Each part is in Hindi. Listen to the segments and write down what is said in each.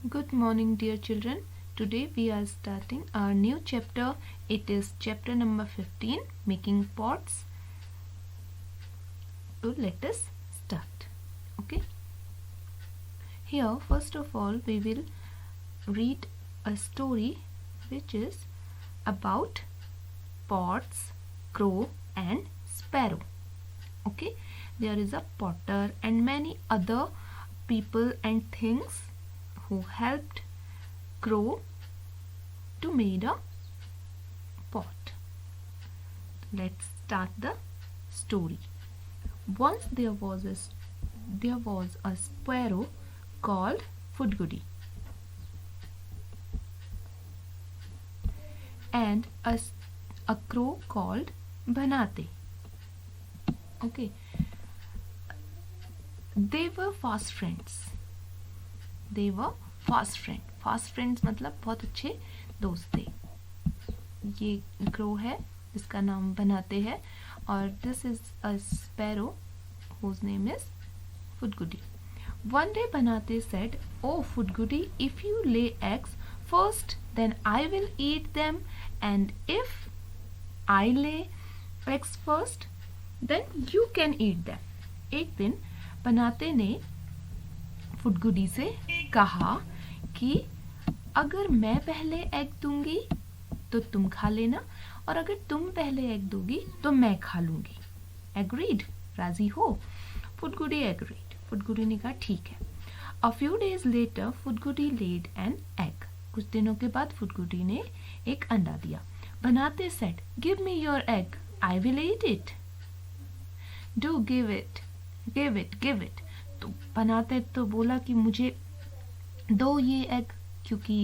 Good morning, dear children. Today we are starting our new chapter. It is chapter number 15, making pots. So let us start. Okay. Here, first of all, we will read a story which is about pots, crow, and sparrow. Okay. There is a potter and many other people and things who helped crow to make a pot. Let's start the story. Once there was a sparrow called Fudgoody and a crow called Banate. Okay, they were fast friends. Fast friends मतलब बहुत अच्छे दोस्त थे. ये क्रो है जिसका नाम बनाते हैं और this is a sparrow whose name is Fudgoody. One day Banate said, "Oh Fudgoody, if you lay eggs first, then I will eat them, and if I lay eggs first, then you can eat them." एक दिन बनाते ने फुडगुडी से कहा कि अगर मैं पहले एग दूंगी तो तुम खा लेना और अगर तुम पहले एग दोगी तो मैं खा लूंगी. एग्रीड? राजी हो? फुडगुडी एग्रीड. फुडगुडी ने कहा ठीक है. A few days later Phudgudi laid an egg. कुछ दिनों के बाद फुडगुडी ने एक अंडा दिया. बनाते said, give me your egg, I will eat it. Do give it, give it, give it. तो बनाते तो बोला कि मुझे दो ये एग, क्योंकि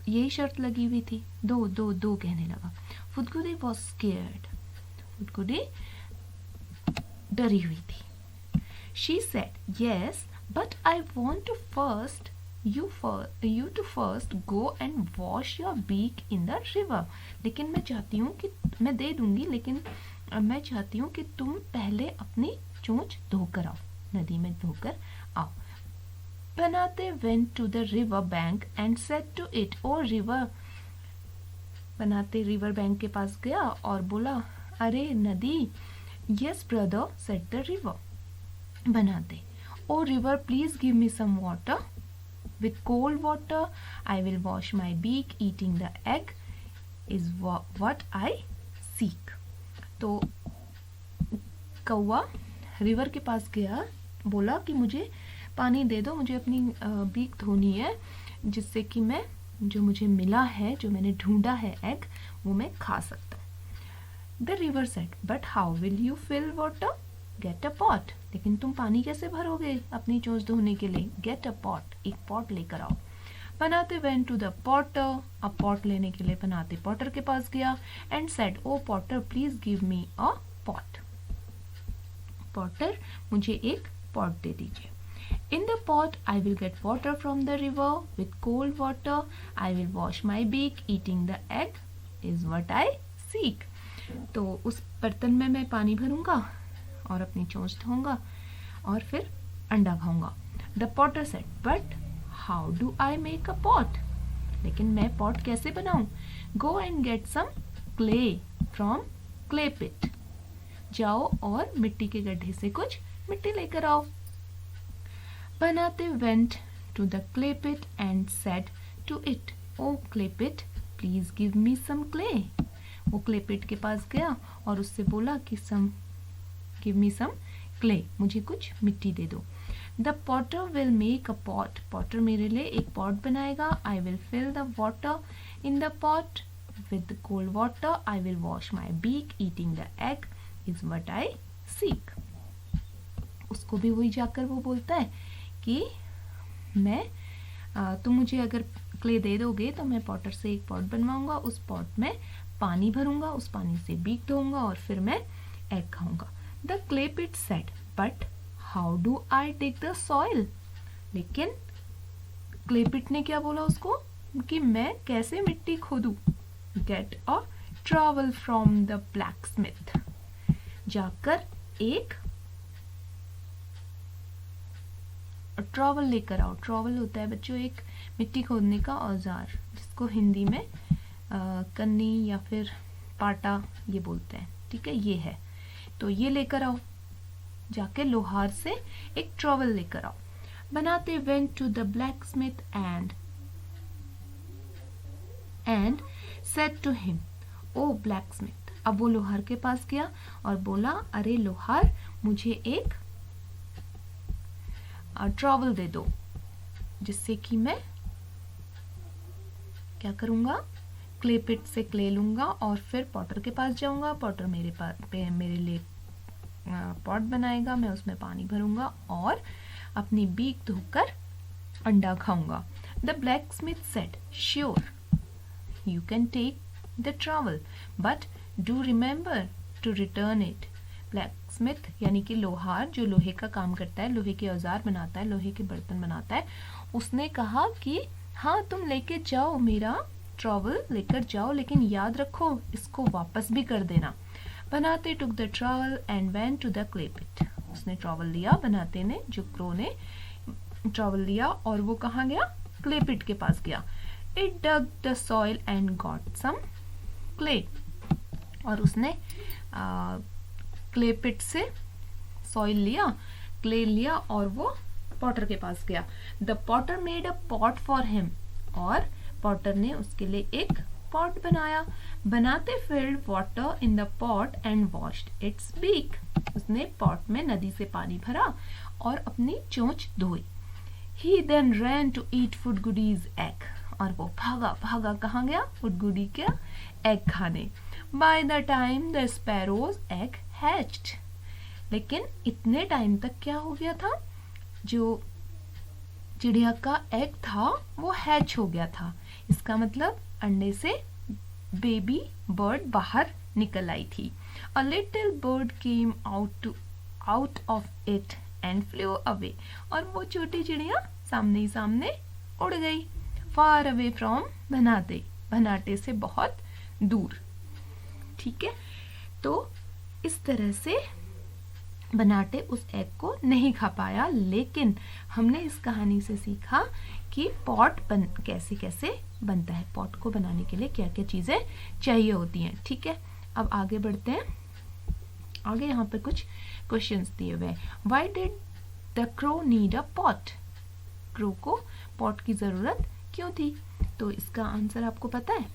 यही शर्त लगी हुई थी. दो दो दो कहने लगा. फुदगुडी वॉज स्केयर्ड. फुदगुडी डरी हुई थी. She said, yes but I want to first you to first go and wash your beak in the river. लेकिन मैं चाहती हूँ कि मैं दे दूंगी, लेकिन मैं चाहती हूँ कि तुम पहले अपनी चोंच धोकर आओ, नदी में धोकर आओ. बनाते went to the river bank and said to it, "Oh river." बनाते रिवर बैंक के पास गया और बोला, अरे नदी. Yes brother, said the river. बनाते, "Oh river, please give me some water. With cold water, I will wash my beak. Eating the egg is what I seek." तो कौवा रिवर के पास गया, बोला कि मुझे पानी दे दो, मुझे अपनी बीक धोनी है जिससे कि मैं जो मुझे मिला है, जो मैंने ढूंढा है एग, वो मैं खा सकता हूँ. The river said, but how will you fill water? Get a pot. लेकिन तुम पानी कैसे भरोगे अपनी चोंच धोने के लिए? गेट अ पॉट, एक पॉट लेकर आओ. बनाते वेंट टू द पॉटर. अब पॉट लेने के लिए बनाते पॉटर के पास गया and said, oh potter please give me a pot. Potter, मुझे एक पॉट दे दीजिए. In the pot I will get water from the river. With cold water I will wash my beak. Eating the egg is what I seek. तो उस बर्तन में मैं पानी भरूंगा और अपनी चोंच धोऊंगा और फिर अंडा खाऊंगा. The potter said, but how do I make a pot? लेकिन मैं पॉट कैसे बनाऊं? Go and get some clay from clay pit. जाओ और मिट्टी के गड्ढे से कुछ मिट्टी लेकर आओ. बनाते went to the clay pit and said to it, "Oh clay pit, please give me some clay." वो क्ले पिट के पास गया और उससे बोला कि give me some clay, मुझे कुछ मिट्टी दे दो. The potter will make a pot. Potter मेरे लिए एक पॉट बनाएगा. I will fill the water in the pot. With the cold water I will wash my beak. Eating the egg is what I seek. उसको भी वही जाकर वो बोलता है कि मैं तुम मुझे अगर क्ले दे दोगे तो मैं पॉटर से एक पॉट बनवाऊंगा, उस पॉट में पानी भरूंगा, उस पानी से बीक धोऊंगा और फिर मैं एग खाऊंगा. The clay pit said, but how do I take the soil? लेकिन क्ले पिट ने क्या बोला उसको कि मैं कैसे मिट्टी खोदूं? Get a trowel from the blacksmith. जाकर एक ट्रॉवल लेकर आओ। ट्रॉवल होता है बच्चों एक मिट्टी खोदने का औजार, जिसको हिंदी में कन्नी या फिर पाटा ये बोलते हैं। ठीक है, ये है, तो ये लेकर आओ, जाके लोहार से एक ट्रॉवल लेकर आओ। बनाते went to the blacksmith and said to him, oh blacksmith. अब वो लोहार के पास गया और बोला, अरे लोहार, मुझे एक ट्रॉवल दे दो, जिससे कि मैं क्या करूंगा, क्ले पिट से क्ले लूंगा और फिर पॉटर के पास जाऊंगा। पॉटर मेरे लिए पॉट बनाएगा, मैं उसमें पानी भरूंगा और अपनी बीक धोकर अंडा खाऊंगा। The blacksmith said, sure, you can take the trowel, but do remember to return it. Blacksmith यानी कि लोहार, जो लोहे का काम करता है, लोहे के औजार बनाता है, लोहे के बर्तन बनाता है, उसने कहा कि हाँ तुम लेके जाओ, मेरा ट्रॉवल लेकर जाओ, लेकिन याद रखो इसको वापस भी कर देना। बनाते took the trowel and went to the clay pit. उसने ट्रॉवल लिया, बनाते ने, जो क्रो ने ट्रॉवल लिया और वो कहाँ गया, क्ले पिट के पास गया। It dug the soil and got some clay, और उसने क्ले पिट से सॉइल लिया, क्ले लिया और वो पॉटर के पास गया। The potter made a pot for him, और पॉटर ने उसके लिए एक पॉट बनाया। बनाते filled water in the pot and washed its beak. उसने पॉट में नदी से पानी भरा और अपनी चोंच धोई। He then ran to eat Phudgudi's egg, और वो भागा भागा कहाँ गया, फुडगुडी के एग खाने। By the time the sparrows egg hatched, लेकिन इतने टाइम तक क्या हो गया था, जो चिड़िया का एग था वो हैच हो गया था। इसका मतलब अंडे से बेबी बर्ड बाहर निकल आई थी। A little bird came out of it and flew away, और वो छोटी चिड़िया सामने ही सामने उड़ गई। फार अवे फ्रॉम बनाते, बनाते से बहुत दूर। ठीक है, तो इस तरह से बनाटे उस एग को नहीं खा पाया, लेकिन हमने इस कहानी से सीखा कि पॉट कैसे कैसे बनता है, पॉट को बनाने के लिए क्या क्या चीजें चाहिए होती हैं। ठीक है, अब आगे बढ़ते हैं। आगे यहाँ पर कुछ क्वेश्चंस दिए हुए हैं। Why did the crow need a pot? Crow को पॉट की जरूरत क्यों थी? तो इसका आंसर आपको पता है?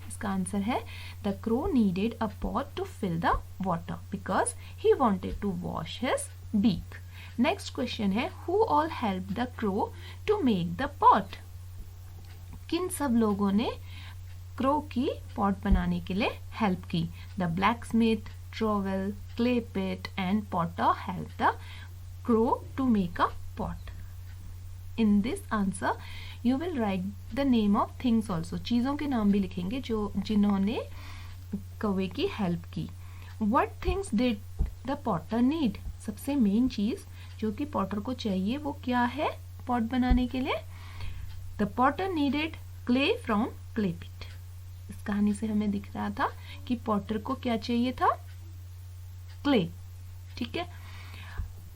इसका आंसर है the crow needed a pot to fill the water because he wanted to wash his beak. Next question है, who all help the crow to make the pot? किन सब लोगों ने क्रो की पॉट बनाने के लिए हेल्प की? The blacksmith, trowel, clay pit and potter help the crow to make a pot. In this answer you will write the name of things also, चीजों के नाम भी लिखेंगे जो जिन्होंने कौवे की हेल्प की। What things did the potter need? सबसे मेन चीज जो कि पॉटर को चाहिए वो क्या है पॉट बनाने के लिए? The potter needed clay from clay pit। इस कहानी से हमें दिख रहा था कि पॉटर को क्या चाहिए था? क्ले। ठीक है,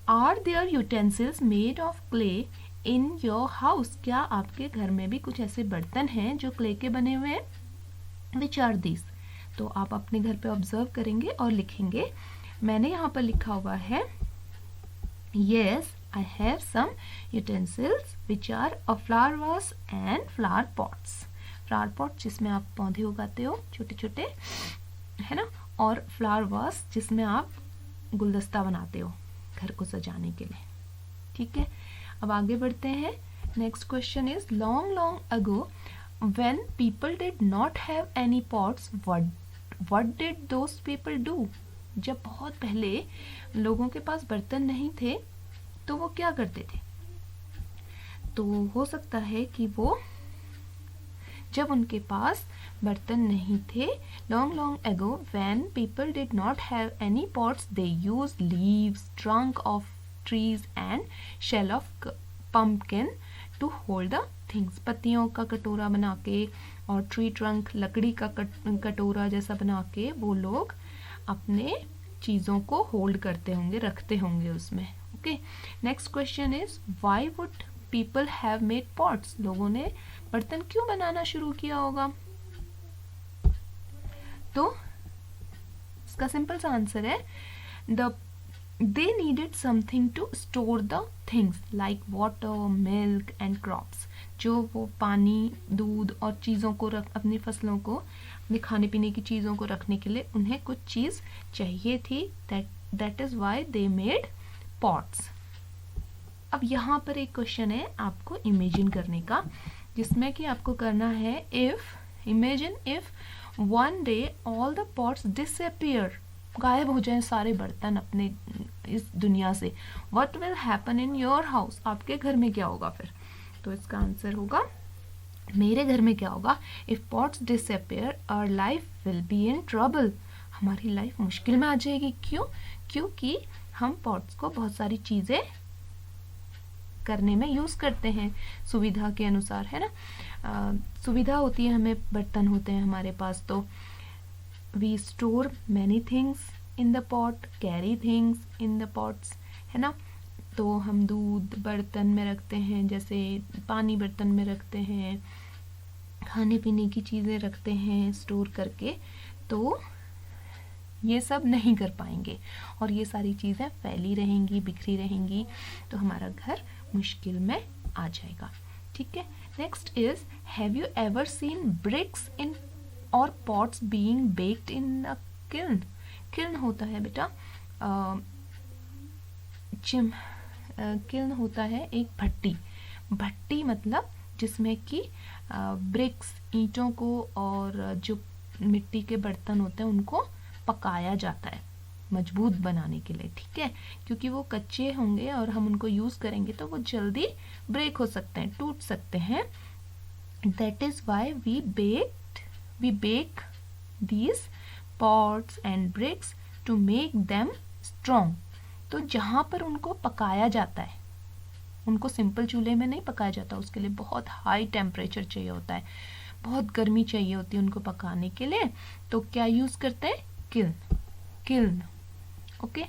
Are there utensils made of clay in your house? क्या आपके घर में भी कुछ ऐसे बर्तन हैं जो क्ले के बने हुए हैं? Which are this? तो आप अपने घर पे ऑब्जर्व करेंगे और लिखेंगे। मैंने यहाँ पर लिखा हुआ है, yes I have some utensils which are a flower vase and flower pots। Flower pot जिसमें आप पौधे उगाते हो छोटे छोटे, है ना, और फ्लावर वास जिसमें आप गुलदस्ता बनाते हो घर को सजाने के लिए। ठीक है, अब आगे बढ़ते हैं। Next question is, long long ago when people did not have any pots what did those people do? जब बहुत पहले लोगों के पास बर्तन नहीं थे तो वो क्या करते थे? तो हो सकता है कि वो जब उनके पास बर्तन नहीं थे, long long ago when people did not have any pots they use leaves, trunk of trees and shell of pumpkin to hold the things। पत्तियों का कटोरा बना के और ट्री ट्रंक लकड़ी का कटोरा जैसा बना के वो लोग अपने चीजों को होल्ड करते होंगे, रखते होंगे उसमें। Okay, next question is why would people have made pots? लोगों ने बर्तन क्यों बनाना शुरू किया होगा? तो इसका सिंपल सा आंसर है they needed something to store the things like water, milk and crops. जो वो पानी, दूध और चीज़ों को अपनी फसलों को, अपने खाने पीने की चीज़ों को रखने के लिए उन्हें कुछ चीज़ चाहिए थी. that is why they made pots. अब यहाँ पर एक क्वेश्चन है आपको इमेजिन करने का, जिसमें कि आपको करना है imagine if one day all the pots disappear, गायब हो जाएं सारे बर्तन अपने इस दुनिया से. What will happen in your house? आपके घर में क्या होगा फिर? तो इसका आंसर होगा मेरे घर में क्या होगा? If pots disappear, our life will be in trouble. हमारी लाइफ मुश्किल में आ जाएगी. क्यों? क्योंकि हम पॉट्स को बहुत सारी चीज़ें करने में यूज़ करते हैं सुविधा के अनुसार, है ना. सुविधा होती है, हमें बर्तन होते हैं हमारे पास, तो we store many things in the pot, carry things in the pots, है ना. तो हम दूध बर्तन में रखते हैं, जैसे पानी बर्तन में रखते हैं, खाने पीने की चीज़ें रखते हैं स्टोर करके. तो ये सब नहीं कर पाएंगे और ये सारी चीज़ें फैली रहेंगी, बिखरी रहेंगी, तो हमारा घर मुश्किल में आ जाएगा. ठीक है. Next is have you ever seen bricks in or pots being baked in a kiln? Kiln होता है बेटा किल्न होता है एक भट्टी. भट्टी मतलब जिसमें कि ब्रिक्स, ईंटों को और जो मिट्टी के बर्तन होते हैं उनको पकाया जाता है मजबूत बनाने के लिए. ठीक है, क्योंकि वो कच्चे होंगे और हम उनको यूज़ करेंगे तो वो जल्दी ब्रेक हो सकते हैं, टूट सकते हैं. That is why we bake these pots and bricks to make them strong. तो जहाँ पर उनको पकाया जाता है, उनको सिंपल चूल्हे में नहीं पकाया जाता, उसके लिए बहुत हाई टेम्परेचर चाहिए होता है, बहुत गर्मी चाहिए होती है उनको पकाने के लिए. तो क्या यूज़ करते हैं? किल्न. ओके,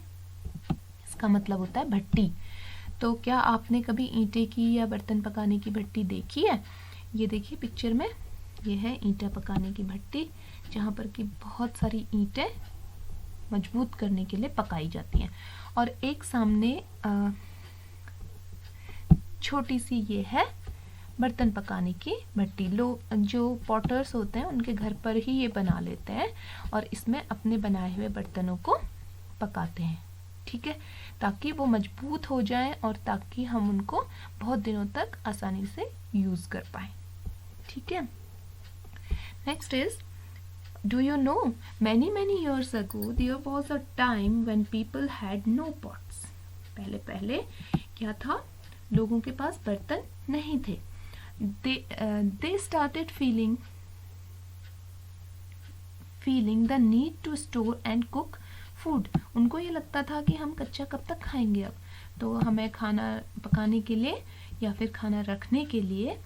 इसका मतलब होता है भट्टी. तो क्या आपने कभी ईंटे की या बर्तन पकाने की भट्टी देखी है? ये देखिए पिक्चर में, ये है ईंटें पकाने की भट्टी, जहाँ पर कि बहुत सारी ईंटें मजबूत करने के लिए पकाई जाती हैं. और एक सामने छोटी सी ये है बर्तन पकाने की भट्टी. लोग जो पॉटर्स होते हैं उनके घर पर ही ये बना लेते हैं और इसमें अपने बनाए हुए बर्तनों को पकाते हैं. ठीक है, ताकि वो मजबूत हो जाएं और ताकि हम उनको बहुत दिनों तक आसानी से यूज़ कर पाएं. ठीक है. Next is, do you know, many years ago there was a time when people had no pots. पहले क्या था? लोगों के पास बर्तन नहीं थे. They started feeling the need to store and cook food. उनको ये लगता था कि हम कच्चा कब तक खाएंगे अब, तो हमें खाना पकाने के लिए या फिर खाना रखने के लिए,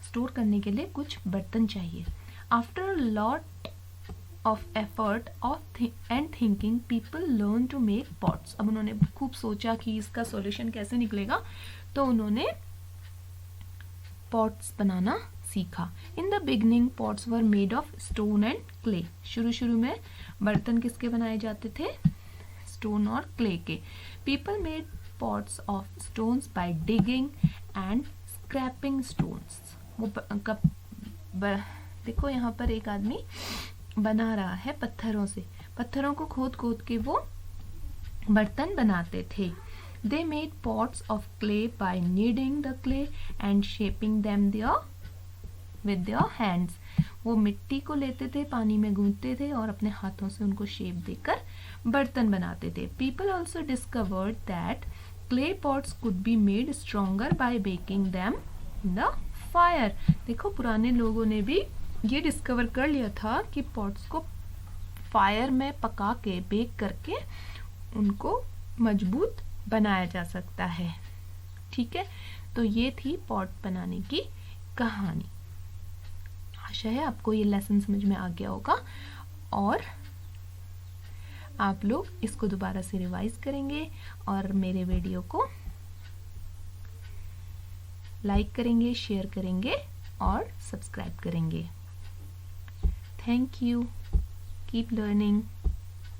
स्टोर करने के लिए कुछ बर्तन चाहिए. After a lot of effort and thinking, people learned to make pots. अब उन्होंने खूब सोचा कि इसका सॉल्यूशन कैसे निकलेगा, तो उन्होंने pots बनाना सीखा. In the beginning, pots were made of stone and clay. शुरू में बर्तन किसके बनाए जाते थे? स्टोन और क्ले के. People made pots of stones by digging and scraping stones. वो देखो यहाँ पर एक आदमी बना रहा है पत्थरों से, पत्थरों को खोद के वो बर्तन बनाते थे. They made pots of clay by kneading the clay and shaping them with their hands. वो मिट्टी को लेते थे, पानी में गूंथते थे और अपने हाथों से उनको शेप देकर बर्तन बनाते थे. People also discovered that clay pots could be made stronger by baking them in the fire. देखो पुराने लोगों ने भी ये डिस्कवर कर लिया था कि पॉट्स को फायर में पका के, बेक करके उनको मजबूत बनाया जा सकता है. ठीक है, तो ये थी पॉट बनाने की कहानी. आशा है आपको ये लेसन समझ में आ गया होगा और आप लोग इसको दोबारा से रिवाइज करेंगे और मेरे वीडियो को लाइक करेंगे, शेयर करेंगे और सब्सक्राइब करेंगे। Thank you. Keep learning.